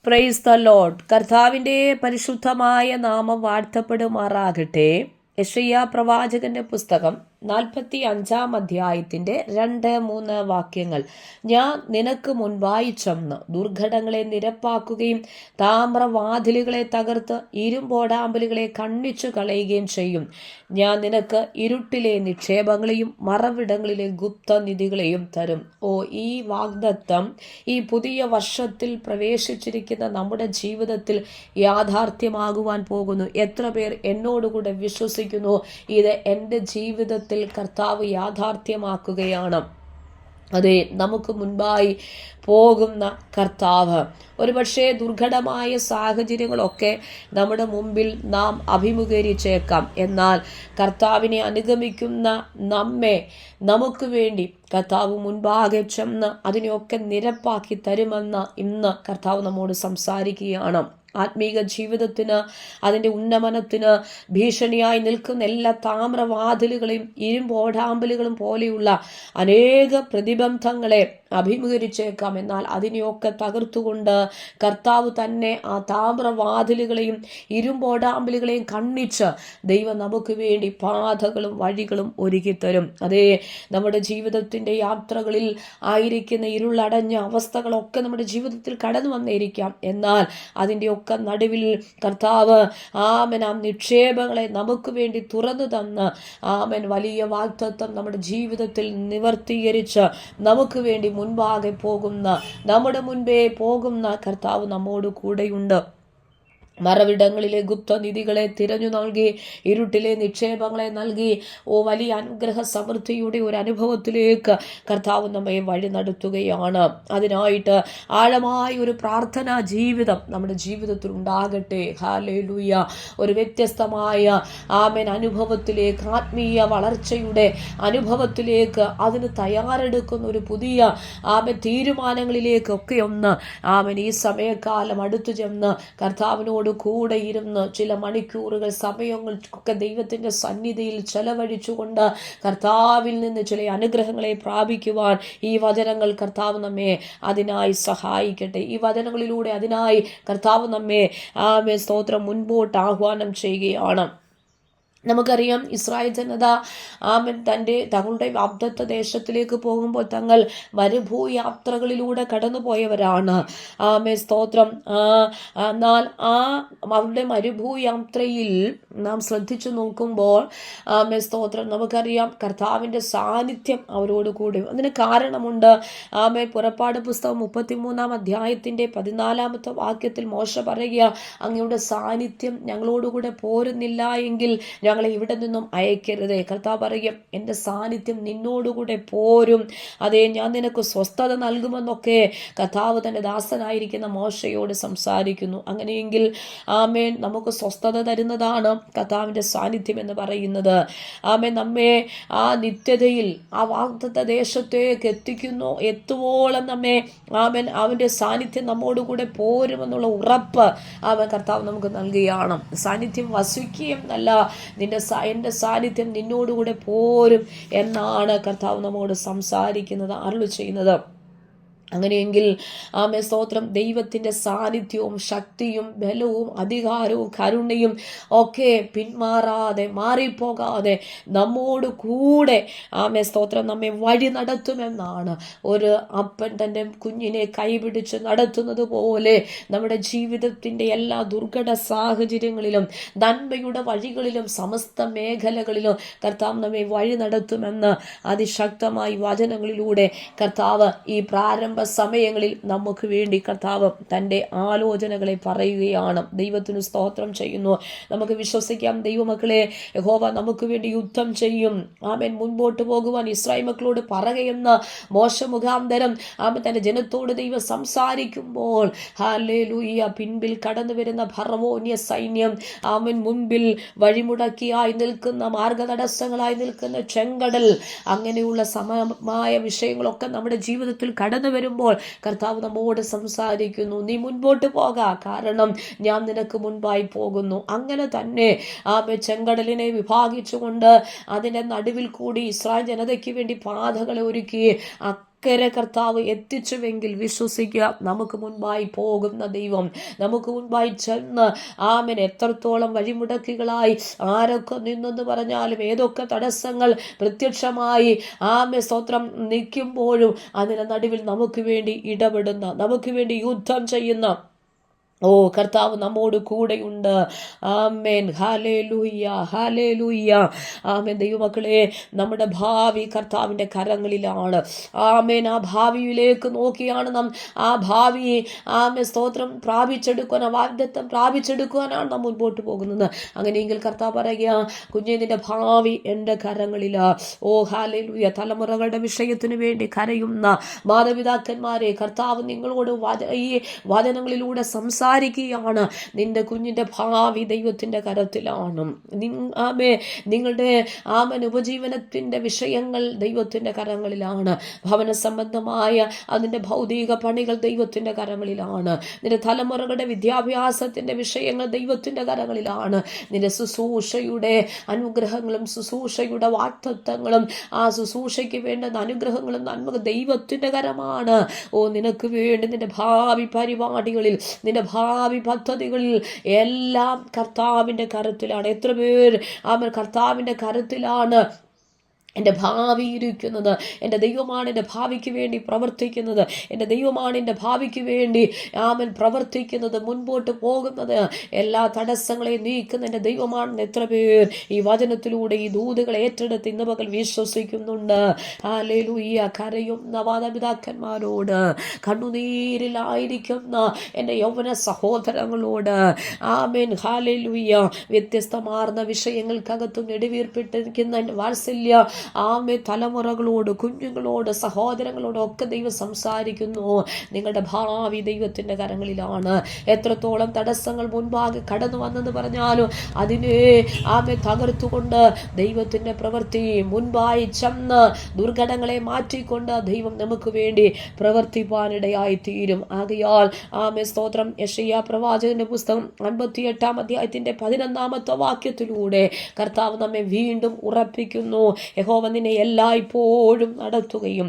Praise the Lord. കർത്താവിൻ്റെ പരിശുദ്ധമായ നാമം വാഴ്ത്തപ്പെടുമാറാകട്ടെ. യെശയ്യാ പ്രവാചകന്റെ പുസ്തകം 45-ാം അധ്യായത്തിൻ്റെ 2-3 വാക്യങ്ങൾ. ഞാൻ നിനക്ക് മുൻപായി ചെന്ന് ദുർഘടങ്ങളെ നിരപ്പാക്കുകയും താമ്രവാതിലുകളെ തകർത്ത് ഇരുമ്പോടാമ്പലുകളെ കണ്ണിച്ചു കളയുകയും ചെയ്യും. ഞാൻ നിനക്ക് ഇരുട്ടിലെ നിക്ഷേപങ്ങളെയും മറവിടങ്ങളിലെ ഗുപ്തനിധികളെയും തരും. ഈ വാഗ്ദത്തം ഈ പുതിയ വർഷത്തിൽ പ്രവേശിച്ചിരിക്കുന്ന നമ്മുടെ ജീവിതത്തിൽ യാഥാർത്ഥ്യമാകുവാൻ പോകുന്നു. എത്ര പേർ എന്നോടുകൂടെ വിശ്വസിക്കുന്നു ഇത് എൻ്റെ ജീവിതത്തിൽ കർത്താവ് യാഥാർത്ഥ്യമാക്കുകയാണ്? അതെ, നമുക്ക് മുൻപായി പോകുന്ന കർത്താവ്. ഒരുപക്ഷെ ദുർഘടമായ സാഹചര്യങ്ങളൊക്കെ നമ്മുടെ മുമ്പിൽ നാം അഭിമുഖീകരിച്ചേക്കാം. എന്നാൽ കർത്താവിനെ അനുഗമിക്കുന്ന നമുക്ക് വേണ്ടി കർത്താവ് മുൻപാകെ ചെന്ന് അതിനെയൊക്കെ നിരപ്പാക്കി തരുമെന്ന് ഇന്ന് കർത്താവ് നമ്മോട് സംസാരിക്കുകയാണ്. ആത്മീക ജീവിതത്തിന്, അതിൻ്റെ ഉന്നമനത്തിന് ഭീഷണിയായി നിൽക്കുന്ന എല്ലാ താമ്രവാതിലുകളെയും ഇരുമ്പോടാമ്പലുകളും പോലെയുള്ള അനേക പ്രതിബന്ധങ്ങളെ അഭിമുഖീകരിച്ചേക്കാം. എന്നാൽ അതിനെയൊക്കെ തകർത്തുകൊണ്ട് കർത്താവ് തന്നെ ആ താമ്രവാതിലുകളെയും ഇരുമ്പോടാമ്പലുകളെയും കണ്ണിച്ച് ദൈവം നമുക്ക് വേണ്ടി പാതകളും വഴികളും ഒരുക്കിത്തരും. അതേ, നമ്മുടെ ജീവിതത്തിൻ്റെ യാത്രകളിൽ ആയിരിക്കുന്ന ഇരുളടഞ്ഞ അവസ്ഥകളൊക്കെ നമ്മുടെ ജീവിതത്തിൽ കടന്നു വന്നിരിക്കാം. എന്നാൽ അതിൻ്റെ ഒക്കെ നടുവിൽ കർത്താവ് ആമൻ ആ നിക്ഷേപങ്ങളെ നമുക്ക് വേണ്ടി തുറന്നു തന്ന് ആമൻ വലിയ വാഗ്ദത്തം നമ്മുടെ ജീവിതത്തിൽ നിവർത്തീകരിച്ച് നമുക്ക് വേണ്ടി മുൻപാകെ നമ്മുടെ മുൻപേ പോകുന്ന കർത്താവ് നമ്മോട് കൂടെയുണ്ട്. മറവിടങ്ങളിലെ ഗുപ്തനിധികളെ തിരഞ്ഞു നൽകി, ഇരുട്ടിലെ നിക്ഷേപങ്ങളെ നൽകി വലിയ അനുഗ്രഹ സമൃദ്ധിയുടെ ഒരു അനുഭവത്തിലേക്ക് കർത്താവ് നമ്മെ വഴി നടത്തുകയാണ്. അതിനായിട്ട് ആഴമായ ഒരു പ്രാർത്ഥനാ ജീവിതം നമ്മുടെ ജീവിതത്തിൽ ഉണ്ടാകട്ടെ. ഹല്ലേലൂയ. ഒരു വ്യത്യസ്തമായ ആമേൻ അനുഭവത്തിലേക്ക്, ആത്മീയ വളർച്ചയുടെ അനുഭവത്തിലേക്ക്, അതിന് തയ്യാറെടുക്കുന്ന ഒരു പുതിയ ആമേൻ തീരുമാനങ്ങളിലേക്കൊക്കെ ഒന്ന് ആമേൻ ഈ സമയകാലം അടുത്തു ചെന്ന് കർത്താവിനോട് കൂടെ ഇരുന്ന് ചില മണിക്കൂറുകൾ സമയങ്ങൾക്കൊക്കെ ദൈവത്തിൻ്റെ സന്നിധിയിൽ ചെലവഴിച്ചുകൊണ്ട് കർത്താവിൽ നിന്ന് ചില അനുഗ്രഹങ്ങളെ പ്രാപിക്കുവാൻ ഈ വചനങ്ങൾ കർത്താവ് നമ്മെ അതിനായി സഹായിക്കട്ടെ. ഈ വചനങ്ങളിലൂടെ അതിനായി കർത്താവ് നമ്മെ സ്തോത്രം മുൻപോട്ട് ആഹ്വാനം ചെയ്യുകയാണ്. നമുക്കറിയാം, ഇസ്രായേൽ ജനത തങ്ങളുടെ വാഗ്ദത്ത ദേശത്തിലേക്ക് പോകുമ്പോൾ തങ്ങൾ മരുഭൂയാത്രകളിലൂടെ കടന്നുപോയവരാണ്. സ്തോത്രം. എന്നാൽ അവരുടെ മരുഭൂയാത്രയിൽ നാം ശ്രദ്ധിച്ചു നോക്കുമ്പോൾ സ്തോത്രം നമുക്കറിയാം കർത്താവിൻ്റെ സാന്നിധ്യം അവരോട് കൂടി. അതിന് കാരണമുണ്ട്. പുറപ്പാട് പുസ്തകം 33-ാം അധ്യായത്തിൻ്റെ 14-ാമത്തെ വാക്യത്തിൽ മോശ പറയുക, അങ്ങയുടെ സാന്നിധ്യം ഞങ്ങളോടുകൂടെ പോരുന്നില്ല എങ്കിൽ ഞങ്ങളെ ഇവിടെ നിന്നും അയക്കരുതേ. കർത്താവ് പറയും, എൻ്റെ സാന്നിധ്യം നിന്നോടുകൂടെ പോരും, അതേ ഞാൻ നിനക്ക് സ്വസ്ഥത നൽകുമെന്നൊക്കെ കർത്താവ് തൻ്റെ ദാസനായിരിക്കുന്ന മോശയോട് സംസാരിക്കുന്നു. അങ്ങനെയെങ്കിൽ ആമേൻ നമുക്ക് സ്വസ്ഥത തരുന്നതാണ് കർത്താവിൻ്റെ സാന്നിധ്യം എന്ന് പറയുന്നത്. ആമേൻ നമ്മെ ആ നിത്യതയിൽ ആ വാഗ്ദത്ത ദേശത്തേക്ക് എത്തുവോളം നമ്മെ ആമേൻ അവൻ്റെ സാന്നിധ്യം നമ്മോടുകൂടെ പോരുമെന്നുള്ള ഉറപ്പ് ആമേൻ കർത്താവ് നമുക്ക് നൽകുകയാണ്. സാന്നിധ്യം വസിക്കുകയും അല്ല, എൻ്റെ സാന്നിധ്യം നിന്നോടുകൂടെ പോരും എന്നാണ് കർത്താവ് നമ്മോട് സംസാരിക്കുന്നത്, അരുളി ചെയ്യുന്നത്. അങ്ങനെയെങ്കിൽ സ്തോത്രം ദൈവത്തിൻ്റെ സാന്നിധ്യവും ശക്തിയും ബലവും അധികാരവും കരുണയും ഒക്കെ പിന്മാറാതെ മാറിപ്പോകാതെ നമ്മോട് കൂടെ സ്തോത്രം നമ്മെ വഴി നടത്തുമെന്നാണ്. ഒരു അപ്പൻ തൻ്റെ കുഞ്ഞിനെ കൈപിടിച്ച് നടത്തുന്നത് പോലെ നമ്മുടെ ജീവിതത്തിൻ്റെ എല്ലാ ദുർഘട സാഹചര്യങ്ങളിലും നന്മയുടെ വഴികളിലും സമസ്ത മേഖലകളിലും കർത്താവ് നമ്മെ വഴി നടത്തുമെന്ന് അതിശക്തമായി വചനങ്ങളിലൂടെ കർത്താവ് ഈ പ്രാരംഭ സമയങ്ങളിൽ നമുക്ക് വേണ്ടി കർത്താവ് തൻ്റെ ആലോചനകളെ പറയുകയാണ്. ദൈവത്തിന് സ്തോത്രം ചെയ്യുന്നു. നമുക്ക് വിശ്വസിക്കാം, ദൈവമക്കളെ, യഹോവ നമുക്ക് വേണ്ടി യുദ്ധം ചെയ്യും. ആമേൻ. മുൻപോട്ട് പോകുവാൻ ഇസ്രായേൽ മക്കളോട് പറയുമെന്ന് മോശ മുഖാന്തരം തൻ്റെ ജനത്തോട് ദൈവം സംസാരിക്കുമ്പോൾ ഹല്ലേലൂയ, പിൻപിൽ കടന്നു വരുന്ന ഫറവോന്യ സൈന്യം, ആമേൻ, മുൻപിൽ വഴിമുടക്കിയായി നിൽക്കുന്ന മാർഗതടസ്സങ്ങളായി നിൽക്കുന്ന ചെങ്കടൽ, അങ്ങനെയുള്ള സമമായ വിഷയങ്ങളൊക്കെ നമ്മുടെ ജീവിതത്തിൽ കടന്നു വരും. കർത്താവ് നമ്മോട് സംസാരിക്കുന്നു, നീ മുൻപോട്ട് പോകാ, കാരണം ഞാൻ നിനക്ക് മുൻപായി പോകുന്നു. അങ്ങനെ തന്നെ ചെങ്കടലിനെ വിഭാഗിച്ചുകൊണ്ട് അതിൻ്റെ നടുവിൽ കൂടി ഇസ്രായേൽ ജനതയ്ക്ക് വേണ്ടി പാതകളെ ഒരുക്കി അക്കരെ കർത്താവ് എത്തിച്ചുവെങ്കിൽ വിശ്വസിക്കുക, നമുക്ക് മുൻപായി പോകുന്ന ദൈവം, നമുക്ക് മുൻപായി ചെന്ന് ആമേൻ എത്രത്തോളം വഴിമുടക്കികളായി ആരൊക്കെ നിന്നെന്ന് പറഞ്ഞാലും ഏതൊക്കെ തടസ്സങ്ങൾ പ്രത്യക്ഷമായി സ്തോത്രം നിൽക്കുമ്പോഴും അതിന് നടുവിൽ നമുക്ക് വേണ്ടി ഇടപെടുന്ന, നമുക്ക് വേണ്ടി യുദ്ധം ചെയ്യുന്ന കർത്താവ് നമ്മോട് കൂടെയുണ്ട്. ആമേൻ. ഹല്ലേലൂയ, ഹല്ലേലൂയ. ആമേൻ. ദൈവമക്കളെ, നമ്മുടെ ഭാവി കർത്താവിൻ്റെ കരങ്ങളിലാണ്. ആമേൻ. ആ ഭാവിയിലേക്ക് നോക്കിയാണ് നാം ആ ഭാവി സ്തോത്രം പ്രാപിച്ചെടുക്കുവാൻ, വാഗ്ദത്തം പ്രാപിച്ചെടുക്കുവാനാണ് നാം മുൻപോട്ട് പോകുന്നത്. അങ്ങനെയെങ്കിൽ കർത്താവ് പറയുക, കുഞ്ഞേ, നിന്റെ ഭാവി എൻ്റെ കരങ്ങളിലാ. ഹല്ലേലൂയ. തലമുറകളുടെ വിഷയത്തിന് വേണ്ടി കരയുന്ന മാതാപിതാക്കന്മാരെ കർത്താവ് നിങ്ങളോട് ഈ വചനങ്ങളിലൂടെ സംസാരിക്കുകയാണ്. നിന്റെ കുഞ്ഞിൻ്റെ ഭാവി ദൈവത്തിൻ്റെ കരത്തിലാണ്. നിങ്ങളുടെ ഉപജീവനത്തിൻ്റെ വിഷയങ്ങൾ ദൈവത്തിൻ്റെ കരങ്ങളിലാണ്. ഭവന സംബന്ധമായ അതിൻ്റെ ഭൗതിക പണികൾ ദൈവത്തിൻ്റെ കരങ്ങളിലാണ്. നിന്റെ തലമുറകളുടെ വിദ്യാഭ്യാസത്തിൻ്റെ വിഷയങ്ങൾ ദൈവത്തിൻ്റെ കരങ്ങളിലാണ്. നിന്റെ ശുശ്രൂഷയുടെ അനുഗ്രഹങ്ങളും ശുശ്രൂഷയുടെ വാഗ്ദത്തങ്ങളും ആ ശുശ്രൂഷയ്ക്ക് വേണ്ടുന്ന അനുഗ്രഹങ്ങളും നന്മ ദൈവത്തിൻ്റെ കരമാണ്. നിനക്ക് വേണ്ടി നിന്റെ ഭാവി പരിപാടികളിൽ, നിന്റെ ഭാവി പദ്ധതികളിൽ എല്ലാം കർത്താവിൻ്റെ കരത്തിലാണ്. എത്ര പേർ കർത്താവിൻ്റെ കരത്തിലാണ് എൻ്റെ ഭാവി ഇരിക്കുന്നത്? എൻ്റെ ദൈവമാണ് എൻ്റെ ഭാവിക്ക് വേണ്ടി പ്രവർത്തിക്കുന്നത്. എൻ്റെ ദൈവമാണ് എൻ്റെ ഭാവിക്ക് വേണ്ടി പ്രവർത്തിക്കുന്നത്, മുൻപോട്ട് പോകുന്നത്, എല്ലാ തടസ്സങ്ങളെയും നീക്കുന്ന എൻ്റെ ദൈവമാണെന്ന് എത്ര പേർ ഈ വചനത്തിലൂടെ ഈ ദൂതുകളെ ഏറ്റെടുത്ത് ഇന്ന് പകൽ വിശ്വസിക്കുന്നുണ്ട്? ഹല്ലേലൂയ. കരയുന്ന മാതാപിതാക്കന്മാരോട്, കണ്ണുനീരിലായിരിക്കുന്ന എൻ്റെ യൗവന സഹോദരങ്ങളോട്, ആമേൻ, ഹല്ലേലൂയ, വ്യത്യസ്തമാർന്ന വിഷയങ്ങൾക്കകത്തും നെടുവീർപ്പിട്ടിരിക്കുന്ന വാത്സല്യ തലമുറകളോട്, കുഞ്ഞുങ്ങളോട്, സഹോദരങ്ങളോട് ഒക്കെ ദൈവം സംസാരിക്കുന്നു. നിങ്ങളുടെ ഭാവി ദൈവത്തിൻ്റെ കരങ്ങളിലാണ്. എത്രത്തോളം തടസ്സങ്ങൾ മുൻപാകെ കടന്നു വന്നെന്ന് പറഞ്ഞാലും അതിനെ തകർത്തുകൊണ്ട് ദൈവത്തിൻ്റെ പ്രവൃത്തി മുൻപായി ചെന്ന് ദുർഘടങ്ങളെ മാറ്റിക്കൊണ്ട് ദൈവം നമുക്ക് വേണ്ടി പ്രവർത്തിപ്പാനിടയായി തീരും. ആകയാൽ സ്തോത്രം. യെശയ്യാ പ്രവാചകന്റെ പുസ്തകം 58 അധ്യായത്തിന്റെ 11 വാക്യത്തിലൂടെ കർത്താവ് നമ്മെ വീണ്ടും ഉറപ്പിക്കുന്നു. യഹോവ നിന്നെ എല്ലായ്പ്പോഴും നടത്തുകയും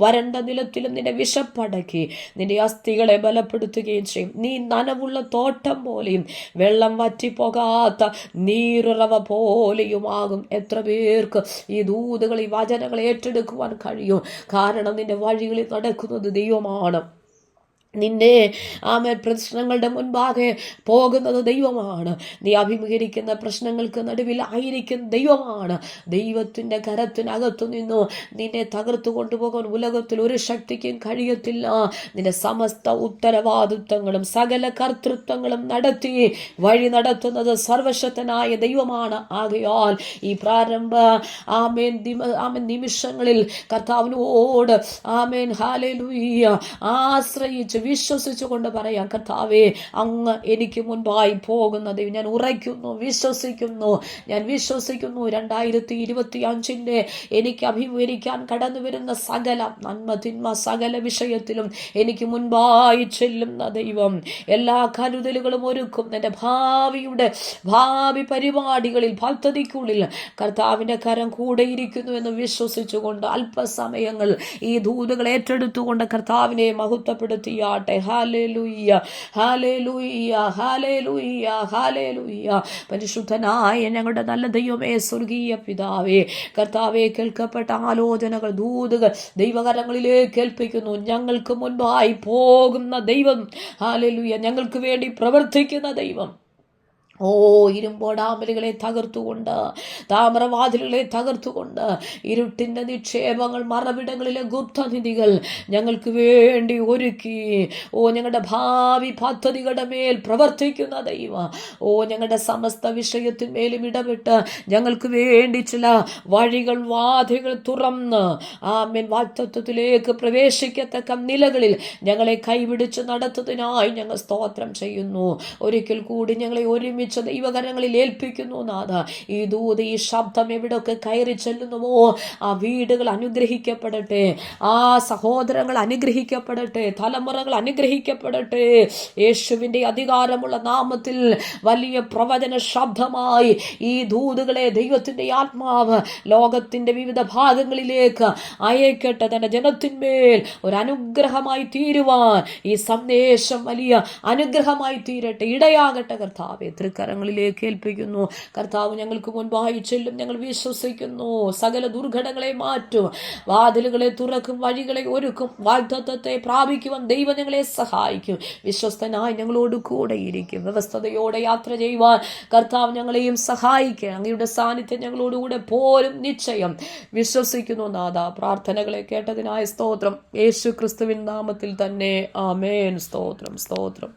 വരണ്ട നിലത്തിലും നിന്റെ വിശപ്പടക്കി നിന്റെ അസ്ഥികളെ ബലപ്പെടുത്തുകയും ചെയ്യും. നീ നനവുള്ള തോട്ടം പോലെയും വെള്ളം വറ്റിപ്പോകാത്ത നീരുറവ പോലെയുമാകും. എത്ര പേർക്ക് ഈ ദൂതുകൾ, ഈ വചനങ്ങൾ ഏറ്റെടുക്കുവാൻ കഴിയും? കാരണം നിന്റെ വഴികളിൽ നടക്കുന്നത് ദൈവമാണ്. നിന്റെ പ്രശ്നങ്ങളുടെ മുൻപാകെ പോകുന്നത് ദൈവമാണ്. നീ അഭിമുഖീകരിക്കുന്ന പ്രശ്നങ്ങൾക്ക് നടുവിൽ ആയിരിക്കുന്ന ദൈവമാണ്. ദൈവത്തിൻ്റെ കരത്തിനകത്തു നിന്നു നിന്നെ തകർത്തു കൊണ്ടുപോകാൻ ഉലകത്തിൽ ഒരു ശക്തിക്കും കഴിയത്തില്ല. നിന്റെ സമസ്ത ഉത്തരവാദിത്വങ്ങളും സകല കർത്തൃത്വങ്ങളും നടത്തി വഴി നടത്തുന്നത് സർവശക്തനായ ദൈവമാണ്. ആകയാൽ ഈ പ്രാരംഭ നിമിഷങ്ങളിൽ കർത്താവിനോട് ഹല്ലേലൂയ ആശ്രയിച്ച് വിശ്വസിച്ചുകൊണ്ട് പറയാം, കർത്താവേ, അങ്ങ് എനിക്ക് മുൻപായി പോകുന്നത് ഞാൻ ഉറയ്ക്കുന്നു, ഞാൻ വിശ്വസിക്കുന്നു. 2025 എനിക്ക് അഭിമുഖീകരിക്കാൻ കടന്നു വരുന്ന സകല നന്മ തിന്മ സകല വിഷയത്തിലും എനിക്ക് മുൻപായി ചെല്ലുന്ന ദൈവം എല്ലാ കരുതലുകളും ഒരുക്കും. എൻ്റെ ഭാവി പരിപാടികളിൽ പദ്ധതിക്കുള്ളിൽ കർത്താവിൻ്റെ കരം കൂടെ ഇരിക്കുന്നു എന്ന് വിശ്വസിച്ചുകൊണ്ട് അല്പസമയങ്ങൾ ഈ ദൂതുകൾ ഏറ്റെടുത്തുകൊണ്ട് കർത്താവിനെ മഹത്വപ്പെടുത്തിയ ഹല്ലേലൂയ, ഹല്ലേലൂയ, ഹല്ലേലൂയ, ഹല്ലേലൂയ. പരിശുദ്ധനായ ഞങ്ങളുടെ നല്ല ദൈവമേ, സ്വർഗീയ പിതാവേ, കർത്താവേ, കേൾക്കപ്പെട്ട ആലോചനകൾ, ദൂതുകൾ ദൈവകരങ്ങളിലേക്ക് ഏൽപ്പിക്കുന്നു. ഞങ്ങൾക്ക് മുൻപായി പോകുന്ന ദൈവം, ഹല്ലേലൂയ, ഞങ്ങൾക്ക് വേണ്ടി പ്രവർത്തിക്കുന്ന ദൈവം. ഇരുമ്പോടാമലുകളെ തകർത്തുകൊണ്ട്, താമ്രവാതിലുകളെ തകർത്തുകൊണ്ട്, ഇരുട്ടിൻ്റെ നിക്ഷേപങ്ങൾ, മറവിടങ്ങളിലെ ഗുപ്തനിധികൾ ഞങ്ങൾക്ക് വേണ്ടി ഒരുക്കി ഞങ്ങളുടെ ഭാവി പദ്ധതികളുടെ മേൽ പ്രവർത്തിക്കുന്ന ദൈവം. ഞങ്ങളുടെ സമസ്ത വിഷയത്തിന്മേലും ഇടപെട്ട് ഞങ്ങൾക്ക് വേണ്ടി ചില വഴികൾ, വാതിലുകൾ തുറന്ന് വാഗ്ദത്തത്തിലേക്ക് പ്രവേശിക്കത്തക്ക നിലകളിൽ ഞങ്ങളെ കൈപിടിച്ച് നടത്തുന്നതിനായി ഞങ്ങൾ സ്തോത്രം ചെയ്യുന്നു. ഒരിക്കൽ കൂടി ഞങ്ങളെ ഒരുമിച്ച് ബന്ധിച്ച ദൈവകരങ്ങളിൽ ഏൽപ്പിക്കുന്നു നാഥ. ഈ ദൂത്, ഈ ശബ്ദം എവിടെയൊക്കെ കയറി ചെല്ലുന്നുവോ ആ വീടുകൾ അനുഗ്രഹിക്കപ്പെടട്ടെ, ആ സഹോദരങ്ങൾ അനുഗ്രഹിക്കപ്പെടട്ടെ, തലമുറകൾ അനുഗ്രഹിക്കപ്പെടട്ടെ. യേശുവിൻ്റെ അധികാരമുള്ള നാമത്തിൽ വലിയ പ്രവചന ശബ്ദമായി ഈ ദൂതുകളെ ദൈവത്തിൻ്റെ ആത്മാവ് ലോകത്തിൻ്റെ വിവിധ ഭാഗങ്ങളിലേക്ക് അയക്കട്ടെ. തന്റെ ജനത്തിന്മേൽ ഒരു അനുഗ്രഹമായി തീരുവാൻ ഈ സന്ദേശം വലിയ അനുഗ്രഹമായി തീരട്ടെ, ഇടയാകട്ടെ. കർത്താവെ, തൃക്കരങ്ങളിലേക്ക് ഏൽപ്പിക്കുന്നു. കർത്താവ് ഞങ്ങൾക്ക് മുൻപായി ചെല്ലും. ഞങ്ങൾ വിശ്വസിക്കുന്നു. സകല ദുർഘടങ്ങളെ മാറ്റും, വാതിലുകളെ തുറക്കും, വഴികളെ ഒരുക്കും, വാഗ്ദത്തത്തെ പ്രാപിക്കുവാൻ ദൈവം ഞങ്ങളെ സഹായിക്കും. വിശ്വസ്തനായി ഞങ്ങളോട് കൂടെ ഇരിക്കും. വ്യവസ്ഥതയോടെ യാത്ര ചെയ്യുവാൻ കർത്താവ് ഞങ്ങളെയും സഹായിക്കുക. അങ്ങയുടെ സാന്നിധ്യം ഞങ്ങളോടുകൂടെ പോരും നിശ്ചയം വിശ്വസിക്കുന്നു നാഥ. പ്രാർത്ഥനകളെ കേട്ടതിനായ സ്തോത്രം. യേശു ക്രിസ്തുവിൻ നാമത്തിൽ തന്നെ ആമേൻ. സ്തോത്രം, സ്തോത്രം.